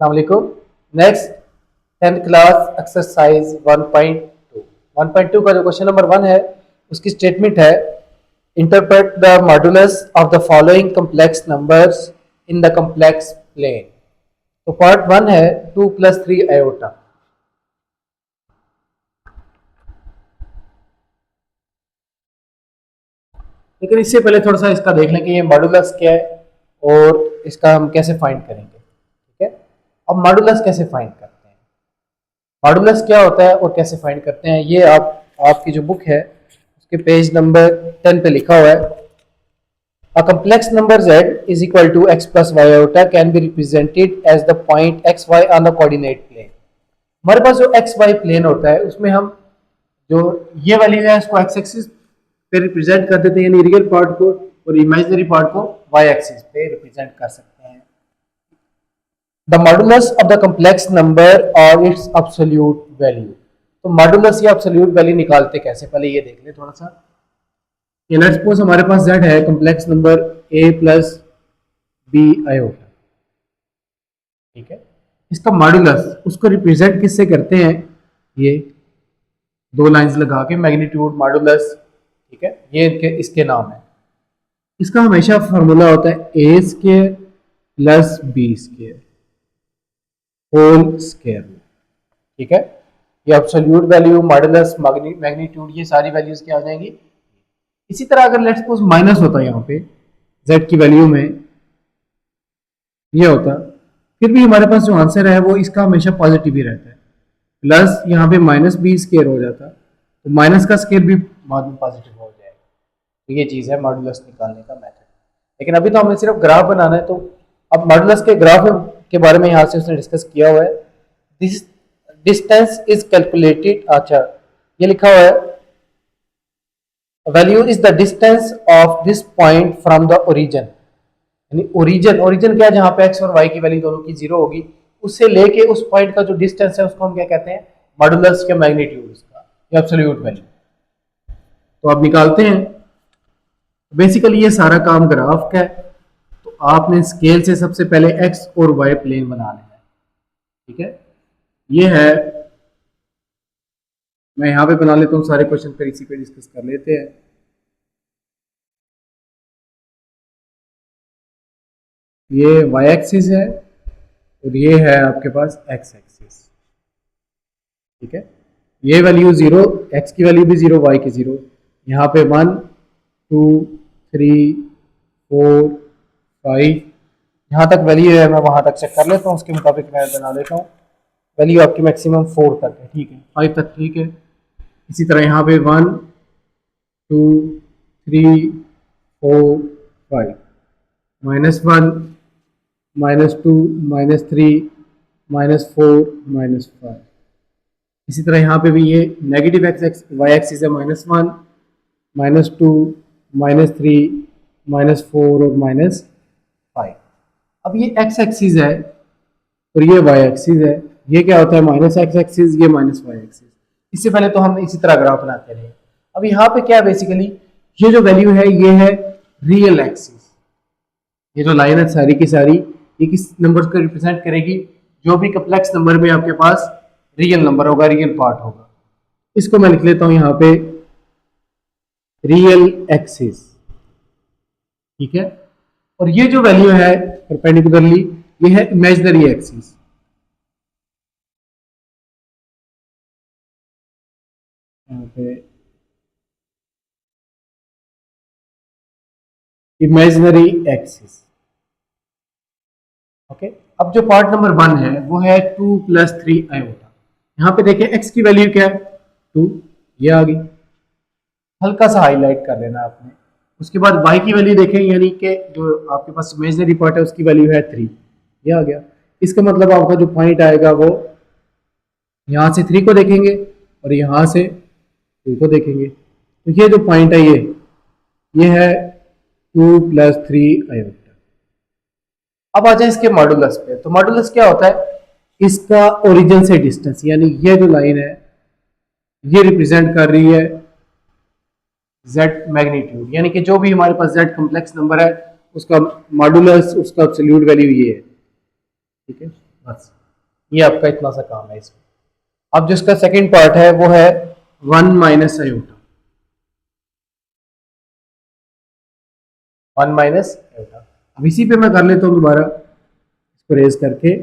अस्सलामुअलैकुम। Next 10th class exercise 1.2 1.2 का जो क्वेश्चन नंबर 1 है उसकी स्टेटमेंट है interpret the modulus of the following complex numbers in the complex plane. तो पार्ट 1 है 2 + 3 आयोटा। लेकिन इससे पहले थोड़ा सा इसका देख लें कि ये मॉडुलस क्या है और इसका हम कैसे फाइंड करेंगे। ठीक है, अब मॉडुलस कैसे फाइंड करते हैं, मॉडुलस क्या होता है और कैसे फाइंड करते हैं, ये आपकी जो बुक है उसके पेज नंबर 10 पे लिखा हुआ है। A complex number z is equal to x plus y iota can be represented as the point xy on the coordinate plane। हमारे पास जो एक्स वाई प्लेन होता है उसमें हम जो ये वैल्यू है इसको एक्स एक्सिस पे रिप्रेजेंट कर देते हैं, यानी रियल पार्ट को, और इमेजिनरी पार्ट को वाई एक्सिस पे रिप्रेजेंट कर सकते हैं। The modulus of the complex number और इट्स एब्सोल्यूट वैल्यू। तो मॉडुलस या एब्सोल्यूट वैल्यू निकालते कैसे, पहले ये देख ले थोड़ा सा। ये लेट्स सपोज हमारे पास z है complex number a plus B iota. ठीक है, इसका मॉडुलस उसको रिप्रेजेंट किससे करते हैं, ये दो लाइंस लगा के मैग्नीट्यूड मॉडुलस। ठीक है, ये इसके नाम है। इसका हमेशा फार्मूला होता है a square plus B square whole square. ठीक है, ये एब्सोल्यूट वैल्यू, मॉडुलस, मैग्नीट्यूड, ये सारी वैल्यूज क्या आ जाएंगी। इसी तरह अगर लेट्स सपोज माइनस होता है यहाँ पे z की वैल्यू में ये होता, फिर भी हमारे पास जो आंसर है वो इसका हमेशा पॉजिटिव ही रहता है। प्लस यहाँ पे माइनस बी स्क्वायर हो जाता, तो माइनस का स्क्वायर भी बाद में पॉजिटिव हो जाएगा। तो ये चीज़ है मॉडुलस निकालने का मेथड। लेकिन अभी तो हमें सिर्फ ग्राफ बनाना है। तो अब मॉडुलस के ग्राफ के बारे में यहाँ से उसने डिस्कस किया हुआ है। दिस डिस्टेंस इज कैलकुलेटेड, अच्छा ये लिखा हुआ है value is the distance of this point from the origin. यानी ओरिजिन क्या है, जहां पे एक्स और वाई की वैल्यू दोनों की जीरो होगी, उससे लेके उस पॉइंट का जो डिस्टेंस है उसको हम क्या कहते हैं, मॉडुलस या मैग्नीट्यूड उसका, या एब्सोल्यूट वैल्यू। तो अब निकालते हैं। बेसिकली ये सारा काम ग्राफ का है। तो आपने स्केल से सबसे पहले एक्स और वाई प्लेन बना लेना है। ठीक है, ये है, मैं यहां पे बना लेता हूं सारे क्वेश्चन, फिर इसी पे डिस्कस कर लेते हैं। ये वाई एक्सिस है और ये है आपके पास एक्स एक्सिस। ठीक है, ये वैल्यू जीरो, एक्स की वैल्यू भी जीरो, वाई की जीरो। यहाँ पे 1 2 3 4 5 यहाँ तक वैल्यू है, मैं वहां तक चेक कर लेता हूँ, उसके मुताबिक मैं बना लेता हूँ। वैल्यू आपकी मैक्सिमम 4 तक है, ठीक है, 5 तक ठीक है। इसी तरह यहाँ पे 1 2 3 4 5 -1 -2 -3 -4 -5। इसी तरह यहाँ पे भी ये नेगेटिव एक्स वाई एक्सिस है, -1 -2 -3 -4 और -5। अब ये एक्स एक्सिस है और ये वाई एक्सिस है। ये क्या होता है, माइनस एक्स एक्सिस, ये माइनस वाई एक्सिस। इससे पहले तो हम इसी तरह ग्राफ बनाते रहे। अब यहाँ पे क्या है, बेसिकली ये जो वैल्यू है ये है रियल एक्सिस। ये जो लाइन है सारी की सारी ये किस नंबर को रिप्रेजेंट करेगी, जो भी कम्प्लेक्स नंबर में आपके पास रियल नंबर होगा, रियल पार्ट होगा। इसको मैं लिख लेता हूं यहाँ पे रियल एक्सिस। ठीक है, और ये जो वैल्यू है परपेंडिकुलरली ये है इमेजिनरी एक्सिस। यहाँ पे इमेजिनरी एक्सिस। ओके, अब जो पार्ट नंबर 1 है वो है 2 + 3 आयोटा। यहाँ पे देखिए एक्स की वैल्यू क्या है 2, ये आ गई, हल्का सा हाईलाइट कर लेना आपने। उसके बाद y की वैल्यू देखें, यानी कि जो आपके पास इमेजिनरी पार्ट है उसकी वैल्यू है 3, ये आ गया। इसका मतलब आपका जो पॉइंट आएगा वो यहाँ से 3 को देखेंगे और यहाँ से 2 को देखेंगे। तो ये जो पॉइंट है ये है 2 + 3 आयोटा। अब आ जाए इसके मॉडुलस पे। तो मॉडुलस क्या होता है, इसका ओरिजिन से डिस्टेंस, यानी ये जो लाइन है ये रिप्रेजेंट कर रही है z मैग्नीट्यूड, यानी कि जो भी हमारे पास z कम्प्लेक्स नंबर है उसका मॉडुलस, उसका एब्सोल्यूट वैल्यू ये है। ठीक है, बस ये आपका इतना सा काम है इसमें। अब जो इसका सेकंड पार्ट है वो है 1 माइनस आयोटा। 1 minus iota. अब इसी पे मैं कर लेता हूँ दोबारा इसको रेज करके।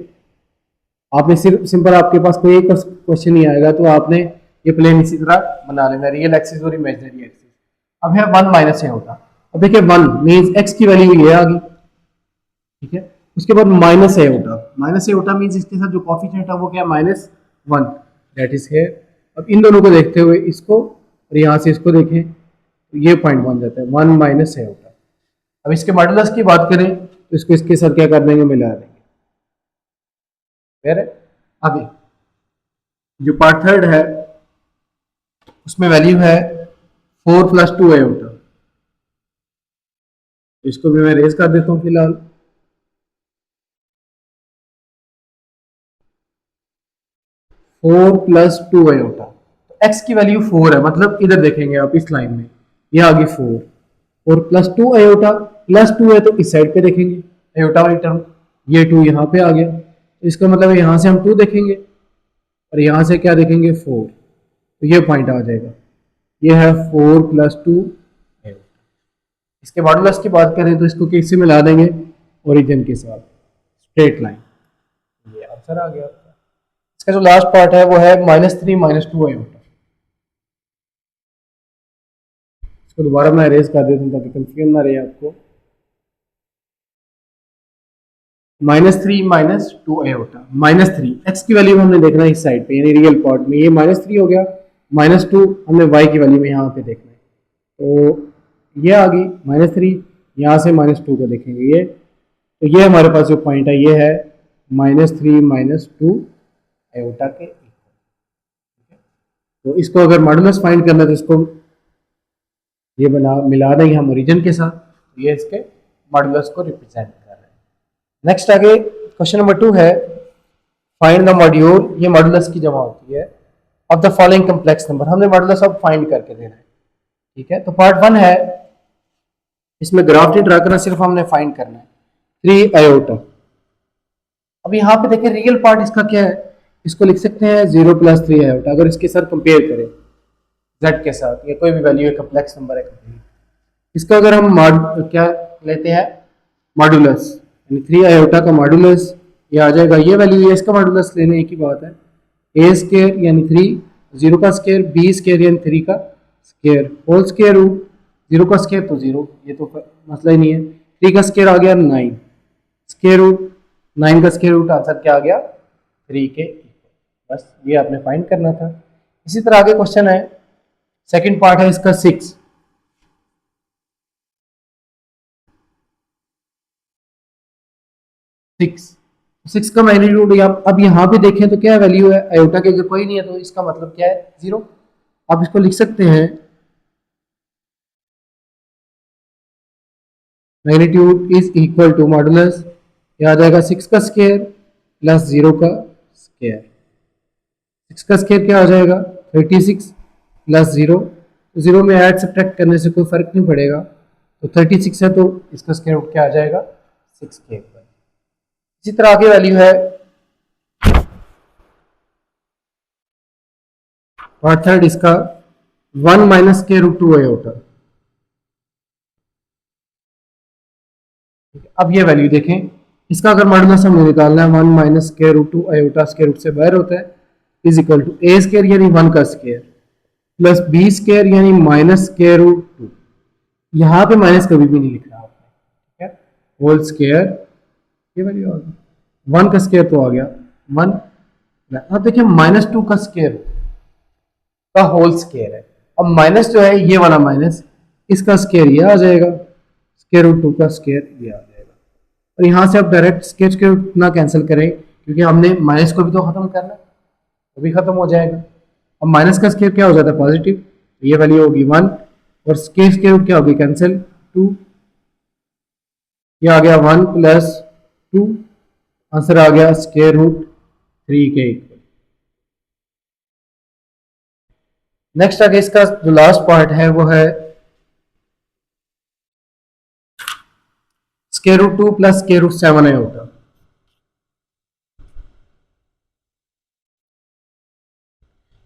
आपने सिर्फ सिंपल, आपके पास कोई एक क्वेश्चन नहीं आएगा तो आपने ये प्लेन इसी तरह बना लेना, रियल एक्सिस और इमेजिनरी एक्सिस। अब है 1 माइनस आयोटा। अब देखिए 1 मीन्स एक्स की वैल्यू ये आ गई, ठीक है। उसके बाद minus iota. Minus iota means इसके साथ जो कॉफिशिएंट है वो क्या है, -1, दैट इज है। अब इन दोनों को देखते हुए इसको और यहाँ से इसको देखें तो ये पॉइंट बन जाता है 1 माइनस आयोटा। अब इसके मॉडुलस की बात करें तो इसको इसके साथ क्या कर देंगे, मिला देंगे। फिर आगे जो पार्ट थर्ड है उसमें वैल्यू है 4 प्लस 2 आयोटा। इसको भी मैं रेज कर देता हूँ फिलहाल। फोर प्लस टू आयोटा, तो एक्स की वैल्यू 4 है, मतलब इधर देखेंगे आप इस लाइन में ये आ गई 4 और प्लस 2 आयोटा, प्लस 2 है तो इस साइड पे देखेंगे आयोटा वाली टर्म, ये 2 यहाँ पे आ गया, तो इसका मतलब यहाँ से हम 2 देखेंगे और यहाँ से क्या देखेंगे 4, तो ये पॉइंट आ जाएगा। ये है 4 प्लस 2 आयोटा। इसके मॉडुलस की बात करें तो इसको किससे मिला देंगे, ओरिजिन के साथ, स्ट्रेट लाइन। ये आंसर आ गया। इसका जो लास्ट पार्ट है वो है -3 -2 आयोटा। इसको दोबारा मैं अरेज कर देता हूँ ताकि कंफ्यूजन ना रहे आपको। -3 -2 आयोटा। -3 एक्स की वैल्यू में हमने देखना है इस साइड पे, यानी रियल पार्ट में ये -3 हो गया, -2 हमने वाई की वैल्यू में यहाँ पे देखना है, तो ये आ गई -3, यहाँ से -2 को देखेंगे ये, तो ये हमारे पास जो पॉइंट है ये है -3 -2 आयोटा के इक्वल। तो इसको अगर मॉडुलस फाइंड करना है तो इसको ये बना मिला देंगे हम ओरिजिन के साथ, तो ये इसके मॉडुलस को रिप्रेजेंट कर रहे हैं। नेक्स्ट आगे क्वेश्चन नंबर 2 है फाइंड द मॉड्यूल, ये मॉडुलस की जमा होती है, of the following complex number. हमने मॉडुलस अब फाइंड करके देना है, ठीक है। तो पार्ट 1 है, इसमें ग्राफ नहीं ड्रा करना, सिर्फ हमने फाइंड करना है 3 आयोटा। अब यहाँ पे देखिए रियल पार्ट इसका क्या है, इसको लिख सकते हैं 0 प्लस 3 आयोटा। अगर इसके साथ कंपेयर करें z के साथ, या कोई भी वैल्यू है, कम्प्लेक्स नंबर है, इसका अगर हम क्या लेते हैं मॉडुलस, यानी 3 आयोटा का मॉडुलस ये आ जाएगा, ये वैल्यू है, इसका मॉडुलस लेने एक ही बात है, a स्केयर यानी 3, 0 का स्केयर, b स्केयर यानी 3 का स्केयर, होल स्केयर रूट, 0 का स्केयर तो 0, ये तो मसला ही नहीं है, 3 का स्केयर आ गया 9, स्केयर रूट 9 का स्केयर रूट, आंसर क्या आ गया 3 के इक्वल। बस ये आपने फाइंड करना था। इसी तरह आगे क्वेश्चन है, सेकंड पार्ट है इसका 6। सिक्स का मैग्नीट्यूड, अब यहाँ पे देखें तो क्या वैल्यू है, आयोटा के अगर कोई नहीं है तो इसका मतलब क्या है 0। अब इसको लिख सकते हैं magnitude is equal to modulus, ये आ जाएगा 6 का स्केयर प्लस 0 का स्केयर। 6 का स्केयर क्या आ जाएगा 36 प्लस 0, तो 0 में ऐड सब्ट्रैक्ट करने से कोई फर्क नहीं पड़ेगा, तो 36 है तो इसका स्केयर रूट क्या आ जाएगा 6 के ऊपर। इसी तरह आगे वैल्यू है पार्ट थर्ड इसका 1 माइनस स्केयर रूट 2 आयोटा। अब ये वैल्यू देखें, इसका अगर मॉडुलस हमने निकालना है 1 minus square root 2 iota square root से बाहर होता है, is equal to a square यानी 1 का स्केयर प्लस b स्केयर यानी माइनस स्केयर रूट 2। यहाँ पे माइनस कभी भी नहीं लिख रहा आपने, ठीक है, होल स्केयर, ये वैल्यू आ गई 1 का स्केयर तो आ गया 1। अब देखिए -2 का स्केयर का होल स्केयर है, अब माइनस जो है ये वाला माइनस, इसका स्केयर ये आ जाएगा, स्केयर रूट 2 का स्केयर ये आ जाएगा, और यहाँ से आप डायरेक्ट स्केयर स्केयर रूट ना कैंसिल करें क्योंकि हमने माइनस को भी तो खत्म करना है, वो भी खत्म हो जाएगा। अब माइनस का स्केयर क्या हो जाता है पॉजिटिव, तो ये वैल्यू होगी 1, और स्केयर स्केयर रूट क्या होगी कैंसिल 2, ये आ गया 1 प्लस 2, आंसर आ गया स्केयर रूट 3 के इक्वल। नेक्स्ट आगे इसका जो लास्ट पार्ट है वो है square root 2 plus square root 7 iota.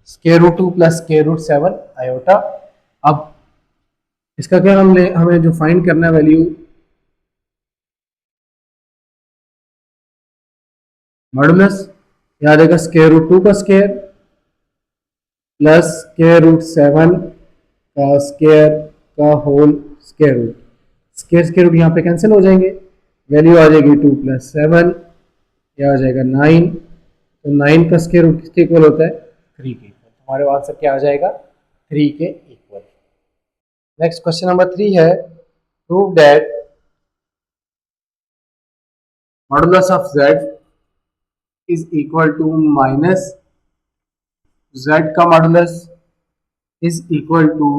Square root 2 plus square root 7 iota. अब इसका क्या हमें जो फाइंड करना है वैल्यू, मॉडुलस, याद आएगा स्क्वायर रूट 2 का स्क्वायर प्लस स्क्वायर रूट 7 का स्क्वायर का whole square root. Square root यहाँ पे कैंसिल हो जाएंगे, वैल्यू आ जाएगी 2 प्लस 7, यह आ जाएगा 9। तो 9 का स्क्वायर रूट किसके इक्वल होता है, 3 के इक्वल। हमारे आंसर क्या आ जाएगा, 3 के इक्वल। नेक्स्ट क्वेश्चन नंबर 3 है, prove that modulus of z is equal to minus z का modulus is equal to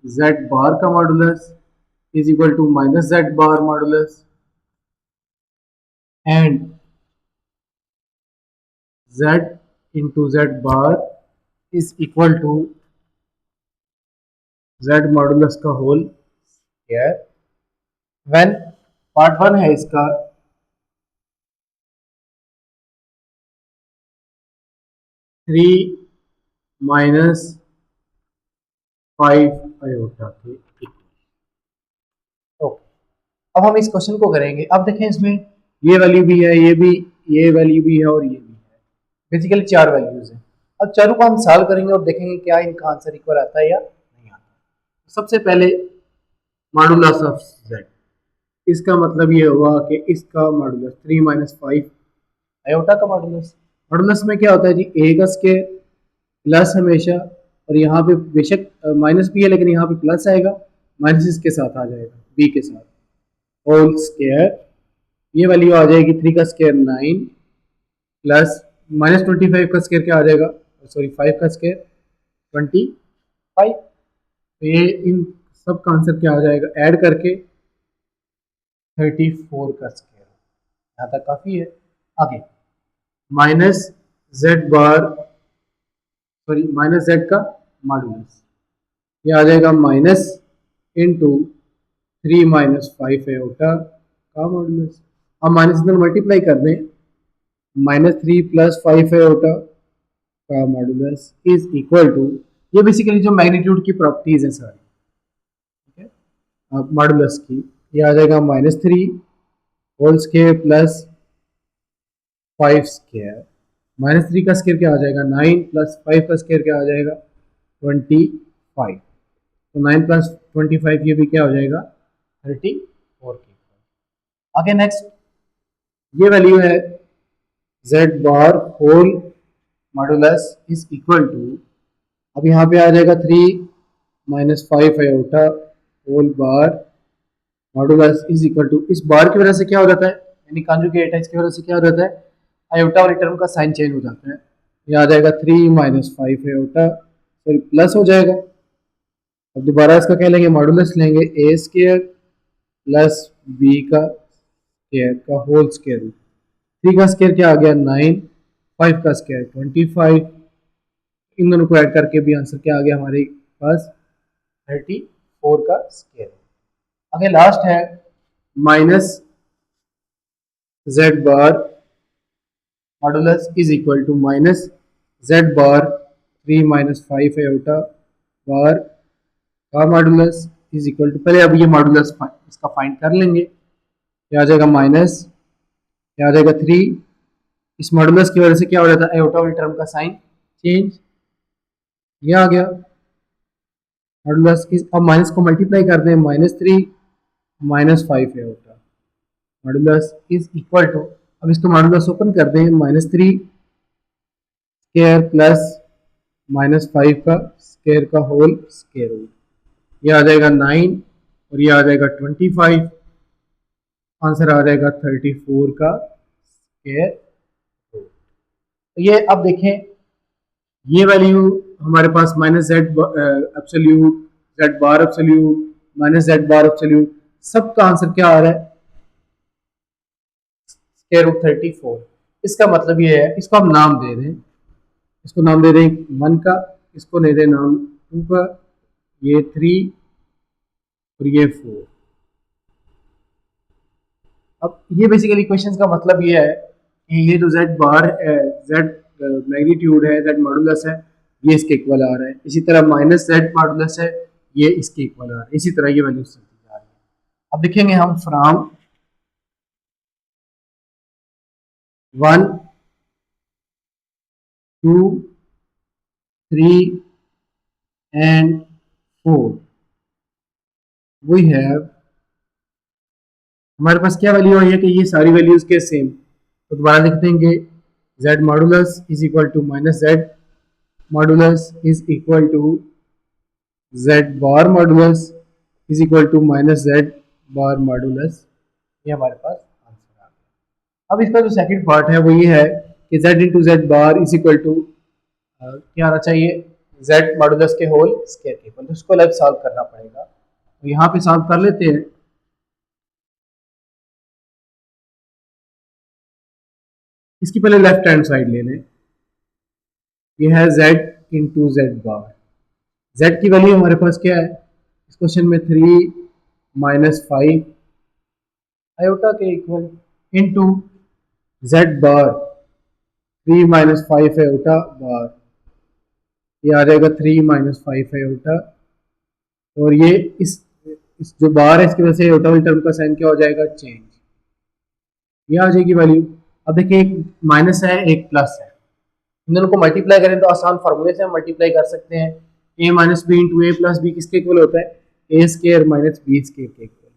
z bar का modulus is equal to minus z bar modulus and z into z bar is equal to z modulus का whole square. When part 1 है इसका, three minus 5 iota के equal. Okay, अब हम इस question को करेंगे। अब देखें इसमें ये वैल्यू भी है, ये वैल्यू भी है और ये भी है, बेसिकली 4 वैल्यूज हैं। अब चारों को हम सॉल्व करेंगे और देखेंगे क्या इनका आंसर इक्वल आता है या नहीं आता। सबसे पहले मॉडुलस ऑफ z, इसका मतलब ये हुआ कि इसका मॉडुलस 3 माइनस 5 आयोटा का मॉडुलस। मॉडुलस में क्या होता है जी, a का स्क्वायर प्लस हमेशा, और यहाँ पे बेशक माइनस भी है लेकिन यहाँ पे प्लस आएगा, माइनस इसके साथ आ जाएगा b के साथ, होल स्क्वायर। ये वैल्यू आ जाएगी 3 का स्क्वायर 9 प्लस माइनस 25 का स्क्वायर क्या आ जाएगा, सॉरी 5 का स्क्वायर 25। तो ये इन सब का आंसर क्या आ जाएगा, ऐड करके 34 का स्क्वायर। यहाँ तक काफ़ी है। आगे माइनस जेड बार, सॉरी माइनस जेड का मॉडुलस, ये आ जाएगा माइनस इंटू 3 माइनस 5 आयोटा का मॉडुलस। अब माइनस इधर मल्टीप्लाई कर दें, माइनस 3 प्लस 5 आयोटा का मॉडुलस इज इक्वल टू, ये बेसिकली जो मैग्नीट्यूड की प्रॉपर्टीज है सारी, ठीक है, अब मॉडुलस की, ये आ जाएगा minus 3 whole square plus 5 square. Minus 3 का स्क्वायर क्या आ जाएगा 9 प्लस 5 का स्क्वायर क्या आ जाएगा 25। तो 9 प्लस 25 ये भी क्या हो जाएगा 34 के। आगे नेक्स्ट ये वैल्यू है z bar whole modulus is equal to, अब यहाँ पे आ जाएगा 3 minus 5 iota whole bar modulus is equal to, इस बार की वजह से क्या हो जाता है, यानी कॉन्जुगेट है, इसकी वजह से क्या हो जाता है, आयोटा वाली टर्म का साइन चेंज हो जाता है। ये आ जाएगा 3 माइनस 5 आयोटा, सॉरी प्लस हो जाएगा। अब दोबारा इसका क्या लेंगे, मॉडुलस लेंगे ए स्क्वायर प्लस बी का स्क्वायर का होल स्क्वायर। 3 का स्क्वायर क्या आ गया 9, 5 का स्क्वायर 25, इन दोनों को ऐड करके भी आंसर क्या आ गया हमारे पास 34 का स्क्वायर। आगे लास्ट है minus Z bar modulus is equal to minus Z bar 3 minus 5 iota bar का मॉडुलस इज इक्वल टू, पहले अब ये मॉडुलस इसका फाइंड कर लेंगे। क्या आ जाएगा माइनस, क्या आ जाएगा 3, इस मॉडुलस की वजह से क्या हो जाता है, आयोटा वाली टर्म का साइन चेंज, ये आ गया मॉडुलस। अब माइनस को मल्टीप्लाई कर दें, minus 3 minus 5 iota modulus is equal to, अब इसको मॉडुलस ओपन कर दें, माइनस 3 स्क्वायर प्लस माइनस 5 का स्क्वायर का होल स्क्वायर रूट, ये आ जाएगा 9 और ये आ जाएगा 25, आंसर आ जाएगा 34 का स्क्वायर रूट। तो ये अब देखें, ये वैल्यू हमारे पास माइनस जेड एब्सोल्यूट, जेड बार एब्सोल्यूट, माइनस जेड बार एब्सोल्यूट, सबका आंसर क्या आ रहा है, स्क्वायर रूट 34। इसका मतलब ये है, इसको हम नाम दे दें, इसको नाम दे दें 1 का, इसको दे दें नाम 2 का, ये 3 और ये 4। अब ये बेसिकली क्वेश्चन का मतलब ये है कि ये जो जेड बार, जेड मैग्नीट्यूड है, जेड मॉडुलस है, ये इसके इक्वल आ रहा है। इसी तरह माइनस जेड मॉडुलस है, ये इसके इक्वल आ रहा है। इसी तरह ये वैल्यूज चलती जा रही है। अब देखेंगे हम फ्रॉम 1 2 3 एंड 4 वी हैव, हमारे पास क्या वैल्यू आई है कि ये सारी वैल्यूज के सेम। तो दोबारा लिख देंगे z modulus is equal to minus Z modulus is equal to z bar modulus is equal to minus Z bar modulus. ये हमारे पास आंसर आ गया। अब इसका जो सेकंड पार्ट है वो ये है कि z into Z bar is equal to क्या आना चाहिए, z मॉडुलस के होल स्क्वायर के इक्वल। तो इसको अलग सॉल्व करना पड़ेगा, तो यहाँ पे सॉल्व कर लेते हैं। इसकी पहले लेफ्ट हैंड साइड ले लें। ये है z into Z bar. z की वैल्यू हमारे पास क्या है इस क्वेश्चन में, 3 माइनस 5 आयोटा के equal into Z bar 3 minus 5 iota बार, ये आ जाएगा 3 माइनस 5 आयोटा। और ये इस जो बार है इसकी वजह से आयोटा वाली टर्म का साइन क्या हो जाएगा, चेंज। ये आ जाएगी वैल्यू। अब देखिए एक माइनस है एक प्लस है, इन दोनों को मल्टीप्लाई करें तो आसान फार्मूले से हम मल्टीप्लाई कर सकते हैं। a minus B into A plus B किसके इक्वल होता है, A square minus B square के इक्वल।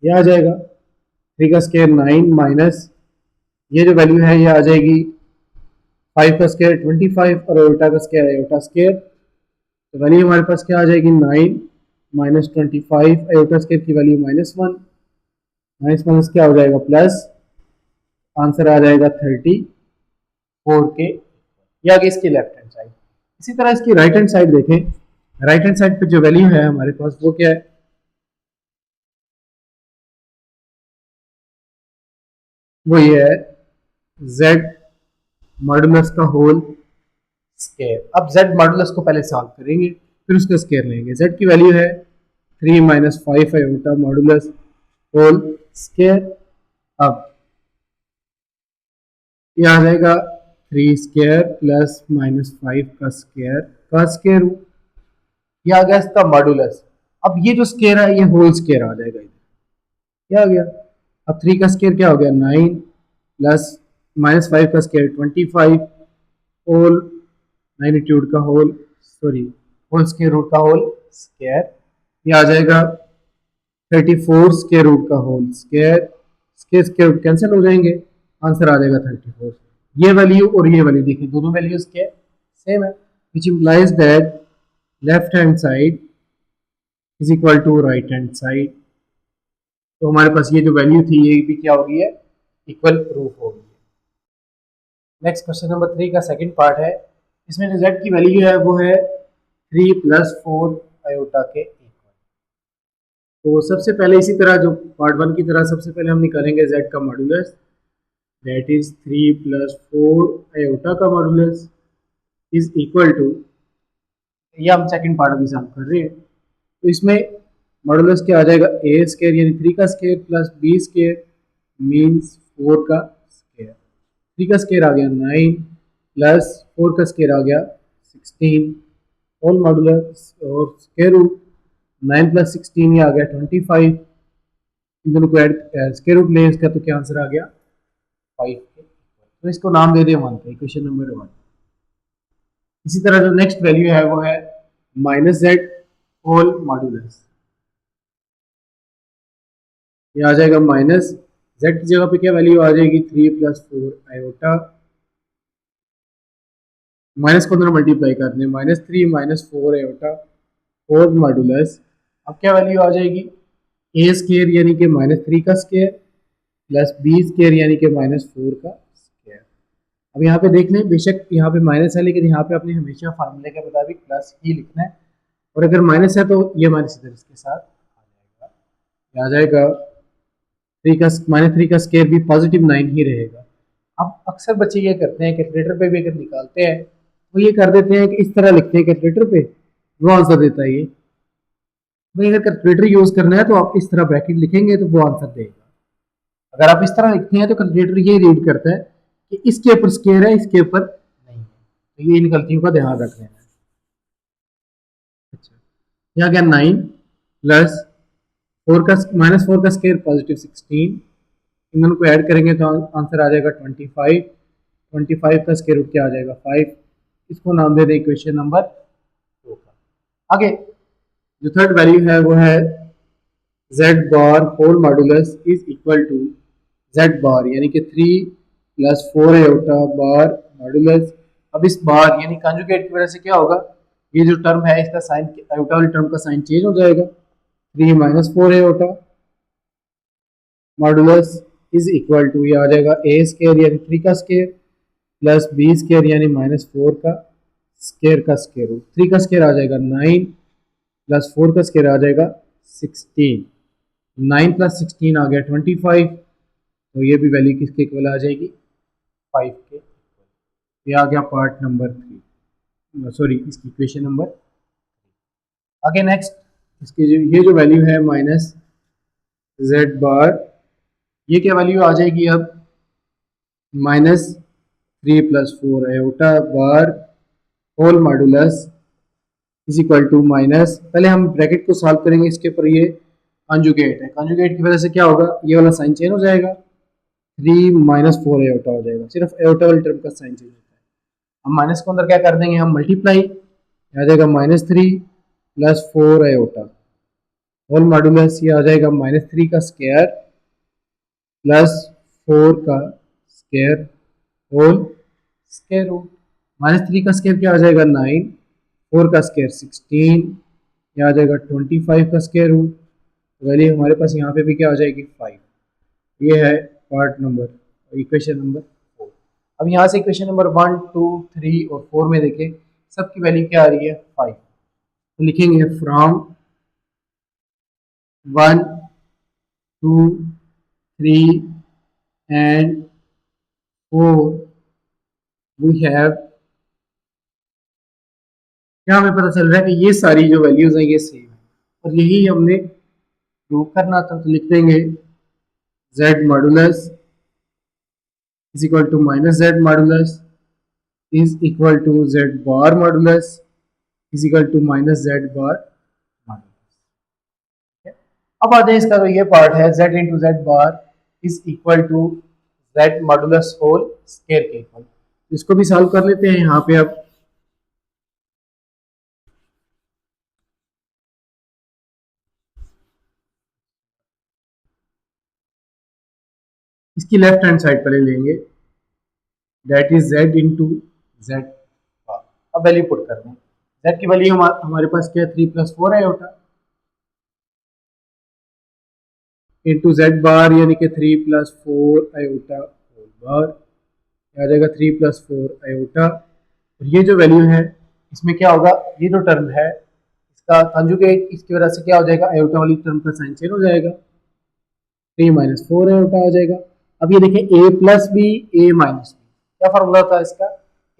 ये आ जाएगा 3 का स्केयर 9 माइनस ये जो वैल्यू है ये आ जाएगी 5 का स्केयर 25 और आयोटा का स्केयर आयोटा स्केयर। तो वैल्यू हमारे पास क्या आ जाएगी, 9 माइनस 25 आयोटा स्केयर की वैल्यू -1, माइनस माइनस क्या हो जाएगा प्लस, आंसर आ जाएगा 34 के। ये आगे इसकी लेफ्ट हैंड साइड। इसी तरह इसकी राइट हैंड साइड देखें। राइट हैंड साइड पे जो वैल्यू है हमारे पास वो क्या है, वो ये है z मॉडुलस का होल स्केयर। अब z मॉडुलस को पहले सॉल्व करेंगे फिर उसका स्केयर लेंगे। z की वैल्यू है 3 minus 5 iota modulus whole square. अब ये आ जाएगा 3 स्केयर प्लस माइनस 5 का स्केयर, ये आ गया इसका मॉडुलस। अब ये जो स्केयर है ये होल स्केयर आ जाएगा इधर, क्या आ गया। अब 3 का स्केयर क्या हो गया 9 प्लस माइनस 5 का स्केयर 25 होल मैग्नीट्यूड का होल होल स्केयर रूट का होल स्केयर। ये आ जाएगा 34 स्केयर रूट का whole square. Square root cancel हो जाएंगे, आंसर आ जाएगा 34। ये वैल्यू और ये वैल्यू देखिए दोनों वैल्यूज के सेम है, which implies that left hand side is equal to right hand side. तो हमारे पास ये जो वैल्यू थी ये भी क्या हो गई है, इक्वल प्रूफ हो गई है। नेक्स्ट क्वेश्चन नंबर 3 का सेकंड पार्ट है। इसमें जो z की वैल्यू है वो है 3 प्लस 4 आयोटा के इक्वल। तो सबसे पहले इसी तरह जो पार्ट 1 की तरह सबसे पहले हम निकालेंगे z का modulus, that is 3 plus 4 iota का मॉडुलस इज इक्वल टू, ये हम सेकंड पार्ट अभी सॉल्व कर रहे हैं। तो इसमें मॉडुलस क्या आ जाएगा, ए स्केयर यानी 3 का square plus B square means 4 का स्केयर। 3 का स्केयर आ गया 9 प्लस 4 का स्केयर आ गया 16 होल मॉडुलस और स्केयर रूट 9 प्लस 16 ये आ गया 25। इन दोनों को ऐड स्केयर रूट ले इसका तो क्या आंसर आ गया 5 के। तो इसको नाम दे दें 1 का, इक्वेशन नंबर 1। इसी तरह जो नेक्स्ट वैल्यू है वो है माइनस जेड होल मॉडुलस। ये आ जाएगा माइनस जेड की जगह पे क्या वैल्यू आ जाएगी 3 प्लस 4 आयोटा, माइनस को अंदर मल्टीप्लाई करने -3 माइनस 4 आयोटा होल मॉडुलस। अब क्या वैल्यू आ जाएगी, ए स्केयर यानी कि -3 का स्केयर प्लस बी स्केयर यानी कि -4 का स्केयर। अब यहाँ पे देख लें बेशक यहाँ पे माइनस है लेकिन यहाँ पे आपने हमेशा फार्मूले के मुताबिक प्लस ही लिखना है, और अगर माइनस है तो ये माइनस इधर इसके साथ आ जाएगा। 3 का स्केयर भी पॉजिटिव 9 ही रहेगा। अब अक्सर बच्चे ये करते हैं कैलकुलेटर पे भी अगर निकालते हैं तो ये कर देते हैं कि इस तरह लिखते हैं कैलकुलेटर पे, वो आंसर देता है ये। भाई अगर कैलकुलेटर यूज करना है तो आप इस तरह ब्रैकेट लिखेंगे तो वो आंसर देगा। अगर आप इस तरह लिखते हैं तो कैलकुलेटर ये रीड करता है कि इसके ऊपर स्केयर है इसके ऊपर तो ये इन गलतियों का ध्यान रख लेना है। अच्छा, यहाँ गया 9 प्लस 4 का -4 का स्केयर पॉजिटिव 16, इन दोनों को ऐड करेंगे तो आंसर आ जाएगा 25। 25 का स्केयर रूट क्या आ जाएगा 5। इसको नाम दे दें इक्वेशन नंबर 2 का। आगे जो थर्ड वैल्यू है वो है z bar whole modulus is equal to z bar यानी कि 3 प्लस 4 आयोटा बार मॉडुलस। अब इस बार यानी कंजुगेट की वजह से क्या होगा, ये जो टर्म है इसका साइन आयोटा वाली टर्म का साइन चेंज हो जाएगा। 3 minus 4 iota modulus is equal to ये आ जाएगा a स्केयर यानी 3 का स्केयर प्लस b स्केयर यानी -4 का स्केयर रूट। 3 का स्केयर आ जाएगा 9 प्लस 4 का स्केयर आ जाएगा 16। 9 प्लस 16 आ गया 25, तो ये भी वैल्यू किसके इक्वल आ जाएगी 5 के। ये आ गया पार्ट नंबर 3, सॉरी इसकी इक्वेशन नंबर। आगे नेक्स्ट इसकी जो ये जो वैल्यू है माइनस z बार, ये क्या वैल्यू आ जाएगी अब -3 plus 4 iota bar whole modulus is equal to minus, पहले हम ब्रैकेट को सॉल्व करेंगे इसके ऊपर, ये कंजुगेट है, कंजुगेट की वजह से क्या होगा ये वाला साइन चेंज हो जाएगा, 3 माइनस 4 आयोटा हो जाएगा, सिर्फ आयोटा वाली टर्म का साइन चेंज होता है। हम माइनस को अंदर क्या कर देंगे हम मल्टीप्लाई, आ जाएगा -3 प्लस 4 आयोटा होल मॉडुलस, ये आ जाएगा -3 का स्क्वायर प्लस 4 का स्क्वायर होल स्क्वायर रूट। -3 का स्क्वायर क्या आ जाएगा 9, 4 का स्क्वायर 16, यह आ जाएगा 25 का स्क्वायर रूट। वैल्यू हमारे पास यहाँ पे भी क्या आ जाएगी 5। ये है पार्ट नंबर इक्वेशन नंबर 4। अब यहाँ से इक्वेशन नंबर 1, 2, 3 और 4 में देखें सबकी वैल्यू क्या आ रही है 5। तो लिखेंगे फ्रॉम 1, 2, 3 एंड 4 वी हैव, क्या हमें पता चल रहा है कि ये सारी जो वैल्यूज हैं ये सेम है और यही हमने प्रूव करना था। तो लिख देंगे z modulus is equal to minus z modulus is equal to z bar modulus is equal to minus z bar modulus. अब आते हैं इसका जो ये पार्ट है z into Z bar is equal to z modulus whole square के equal, इसको भी सॉल्व कर लेते हैं यहाँ पे। अब इसकी लेफ्ट हैंड साइड पहले लेंगे, that is z into Z bar. अब वैल्यू पुट कर दें, z की वैल्यू हमारे पास क्या है 3 प्लस 4 है आयोटा इंटू जेड बार यानी कि 3 प्लस 4 आयोटा होल बार, आ जाएगा 3 प्लस 4 आयोटा। और ये जो वैल्यू है इसमें क्या होगा, ये जो टर्म है इसका कंजुगेट, इसकी वजह से क्या हो जाएगा आयोटा वाली टर्म का साइन चेंज हो जाएगा, 3 माइनस 4 आयोटा आ जाएगा। अब ये देखें a plus B A minus B, क्या फार्मूला था इसका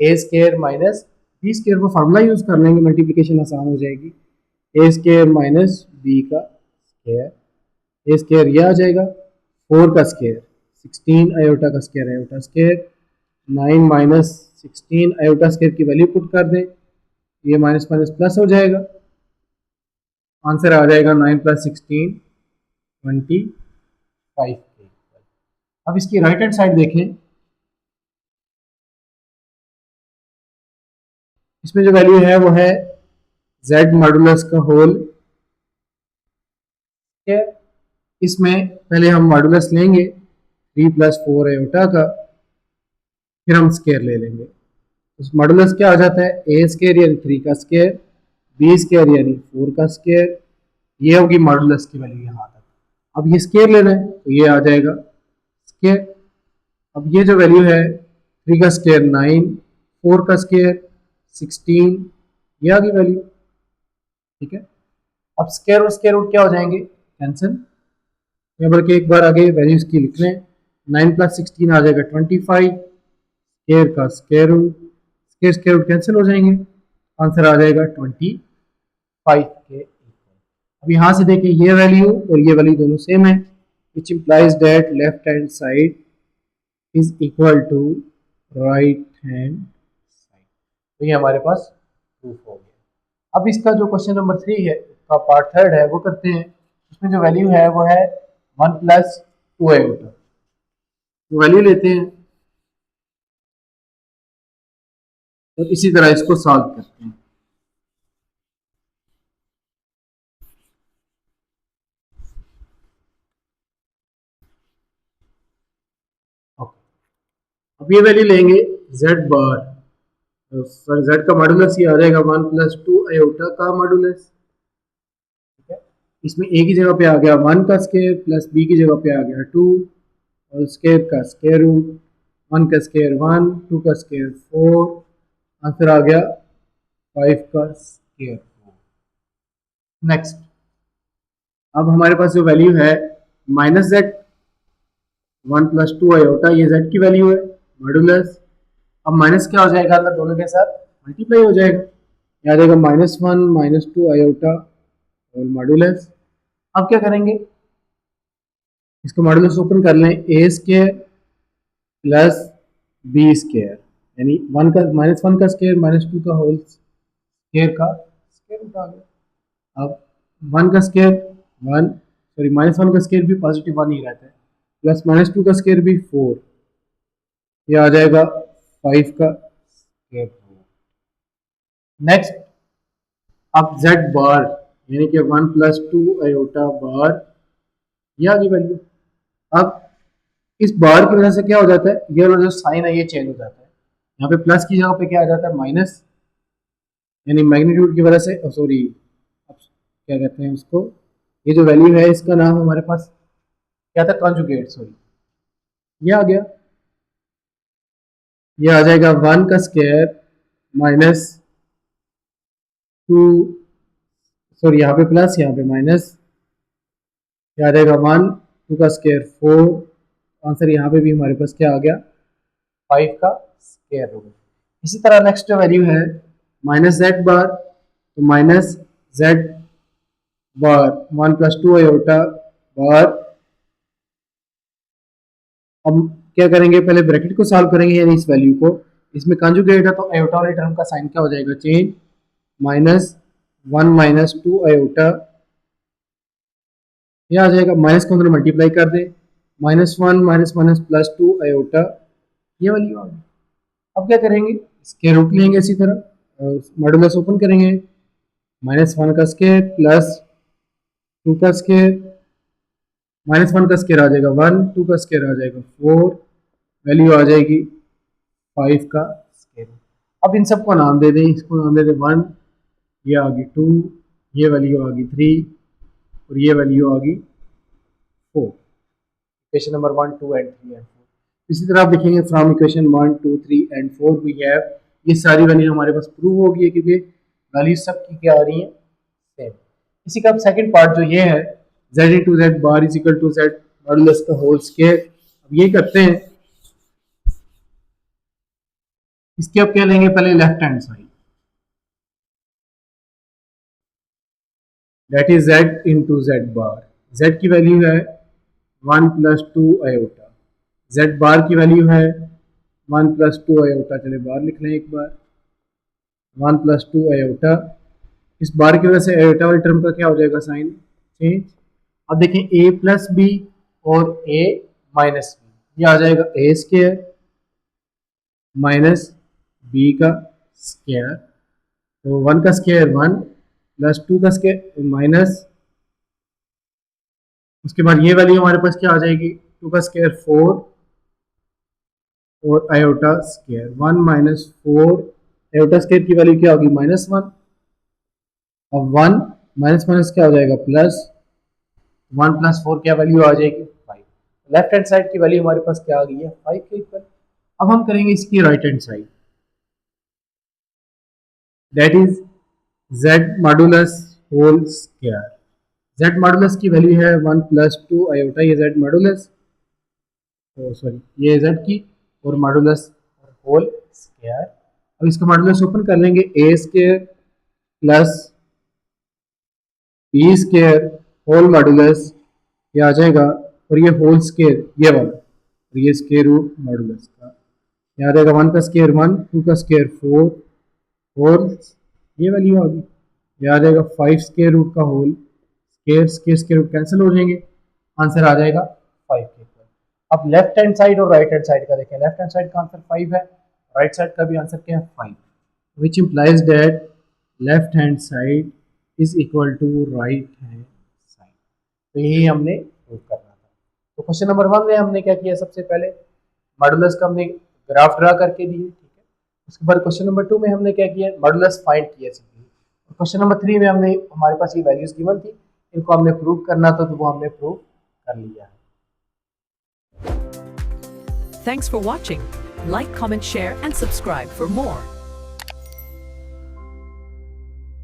A square minus B square, वो फार्मूला यूज कर लेंगे, मल्टीप्लिकेशन आसान हो जाएगी। ए स्केयर माइनस बी का स्केयर, ए स्केयर ये आ जाएगा 4 का स्केयर 16 आयोटा का square iota square, 9 minus 16 iota square की वैल्यू पुट कर दें, ये माइनस माइनस प्लस हो जाएगा, आंसर आ जाएगा 9 प्लस 16 25 के। अब इसकी राइट हैंड साइड देखें, इसमें जो वैल्यू है वो है z मॉडुलस का होल, ठीक है। इसमें पहले हम मॉडुलस लेंगे 3 प्लस 4 आयोटा का, फिर हम स्केयर ले लेंगे। उस मॉडुलस क्या आ जाता है ए स्केयर यानी 3 का स्केयर, बी स्केयर यानी 4 का स्केयर, ये होगी मॉडुलस की वैल्यू यहाँ तक। अब ये स्केयर लेना है तो ये आ जाएगा स्केयर। अब ये जो वैल्यू है 3 का स्केयर 9, 4 का स्केयर 16, ये आ गई वैल्यू, ठीक है। अब स्केयर और स्केयर रूट क्या हो जाएंगे कैंसिल, या बल्कि एक बार आगे वैल्यूज की लिख लें, 9 प्लस 16 आ जाएगा 25, स्केयर का square root, square square root cancel हो जाएंगे, आंसर आ जाएगा 25 के। अब यहाँ से देखिए ये वैल्यू और ये वैल्यू दोनों सेम है, which implies that left hand side is equal to right hand side. तो ये हमारे पास प्रूफ हो गया। अब इसका जो क्वेश्चन नंबर 3 है, का पार्ट थर्ड है, वो करते हैं। उसमें जो वैल्यू है वो है 1 + 2 आयोटा। तो वैल्यू लेते हैं और इसी तरह इसको सॉल्व करते हैं। ओके, अब ये वैल्यू लेंगे z बार, सॉरी z का मॉडुलस ये आ जाएगा 1 + 2 आयोटा का मॉडुलस। ठीक है, इसमें a की जगह पे आ गया 1 का स्केयर प्लस b की जगह पे आ गया 2 और स्केयर का स्केयर रूट, 1 का स्केयर 1, 2 का स्केयर 4, आंसर आ गया 5 का स्केयर 4। नेक्स्ट, अब हमारे पास जो वैल्यू है -z, 1 + 2 आयोटा, ये z की वैल्यू है मॉडुलस। अब माइनस क्या हो जाएगा, अंदर दोनों के साथ मल्टीप्लाई हो जाएगा, याद आएगा -1 -2 आयोटा और मॉडुलस। अब क्या करेंगे, इसको मॉडुलस ओपन कर लें, ए स्केयर प्लस बी स्केयर, यानी 1 का -1 का स्केयर -2 का होल स्केयर का स्केयर रूट आ गया। अब 1 का स्केयर 1, सॉरी -1 का स्केयर भी पॉजिटिव 1 ही रहता है, प्लस -2 का स्केयर भी 4, ये आ जाएगा 5 का स्केयर रूट। नेक्स्ट, अब z बार यानी कि 1 + 2 आयोटा बार, ये आ गई वैल्यू। अब इस बार की वजह से क्या हो जाता है, ये वाला जो साइन है ये चेंज हो जाता है, यहाँ पे प्लस की जगह पे क्या आ जाता है माइनस, यानी मैग्नीट्यूड की वजह से, सॉरी अब क्या कहते हैं उसको, ये जो वैल्यू है इसका नाम हमारे पास क्या था, कॉन्जुगेट, सॉरी ये आ गया, ये आ जाएगा 1 का स्क्वायर -2, सॉरी यहाँ पे प्लस यहाँ पे माइनस, ये आ जाएगा 1, 2 का स्क्वायर 4, आंसर यहाँ पे भी हमारे पास क्या आ गया 5 का स्क्वायर रूट। इसी तरह नेक्स्ट वैल्यू है -z बार, तो -z बार 1 + 2 आयोटा बार। अब क्या करेंगे, पहले ब्रैकेट को सॉल्व करेंगे, यानी इस वैल्यू को, इसमें कंजुगेट है तो आयोटा वाले टर्म का साइन क्या हो जाएगा चेंज, -1 -2 आयोटा, ये आ जाएगा, माइनस को अंदर मल्टीप्लाई कर दे, -1 माइनस +2 आयोटा, ये वैल्यू आ गई। अब क्या करेंगे, इसके रूट लेंगे इसी तरह, मॉडुलस ओपन करेंगे, -1 का स्केयर प्लस 2 का स्केयर, -1 का स्केयर आ जाएगा 1, 2 का स्केयर आ जाएगा 4, वैल्यू आ जाएगी 5 का स्केयर। अब इन सबको नाम दे दें, इसको नाम दे दें 1, ये आ गई 2, ये वैल्यू आ गई 3 और ये वैल्यू आ गई 4। Equation number 1, 2 and 3 and 4। इसी तरह आप देखेंगे from equation 1, 2, 3 and 4 we have, ये सारी वैल्यू हमारे पास प्रूव होगी है, क्योंकि वैल्यू सब की क्या आ रही है सेम। इसी का अब सेकंड पार्ट जो ये है, z into Z bar is equal to Z modulus का होल स्क्वायर। अब ये करते हैं, इसके अब क्या लेंगे, पहले left hand side, that is z into Z bar, z की वैल्यू है 1 + 2 आयोटा, z बार की वैल्यू है 1 + 2 आयोटा, चले बार लिख लें एक बार, 1 + 2 आयोटा, इस बार की वजह से आयोटा वाली टर्म का क्या हो जाएगा साइन चेंज। अब देखें a + b और a - b, ये आ जाएगा a स्क्वायर माइनस b का स्क्वायर, तो 1 का स्क्वायर 1 प्लस 2 का स्क्वायर माइनस, उसके बाद ये वैल्यू हमारे पास क्या आ जाएगी, 2 का स्क्वायर 4 और आयोटा स्क्वायर 1 - 4, आयोटा स्क्वायर की वैल्यू क्या होगी -1, अब 1 माइनस माइनस क्या हो जाएगा प्लस, 1 + 4 क्या वैल्यू आ जाएगी 5। लेफ्ट हैंड साइड की वैल्यू हमारे पास क्या आ गई है 5 के इक्वल। अब हम करेंगे इसकी right hand side, that is z modulus whole square, z modulus की वैल्यू है 1 + 2 आयोटा, ये z मॉडुलस, सॉरी ये z की, और मॉडुलस होल स्क्वायर। अब इसका मॉडुलस ओपन कर लेंगे, a square plus b square whole modulus, ये आ जाएगा, और ये होल स्क्वायर ये वाला, और ये स्क्वायर रूट मॉडुलस का, ये आ जाएगा 1 का स्क्वायर 1, 2 का स्क्वायर 4, होल ये वैल्यू आ गई, ये आ जाएगा 5 स्क्वायर रूट का होल, स्क्वायर रूट कैंसिल हो जाएंगे, आंसर आ जाएगा 5 के इक्वल। अब लेफ्ट हैंड साइड और राइट हैंड साइड का देखें, लेफ्ट हैंड साइड का आंसर 5 है, राइट साइड का भी आंसर क्या है 5, which implies that left hand side is equal to right hand side. तो यही हमने प्रूव करना था। तो क्वेश्चन नंबर 1 में हमने क्या किया, सबसे पहले मॉडुलस का हमने ग्राफ ड्रा करके दिए, ठीक है। उसके बाद क्वेश्चन नंबर 2 में हमने क्या किया, मॉडुलस फाइंड किया सिंपली। और क्वेश्चन नंबर 3 में हमने, हमारे पास ये वैल्यूज गिवन थी, इनको हमने प्रूव करना था, तो वो हमने प्रूव कर लिया है। Thanks for watching. Like, comment, share and subscribe for more.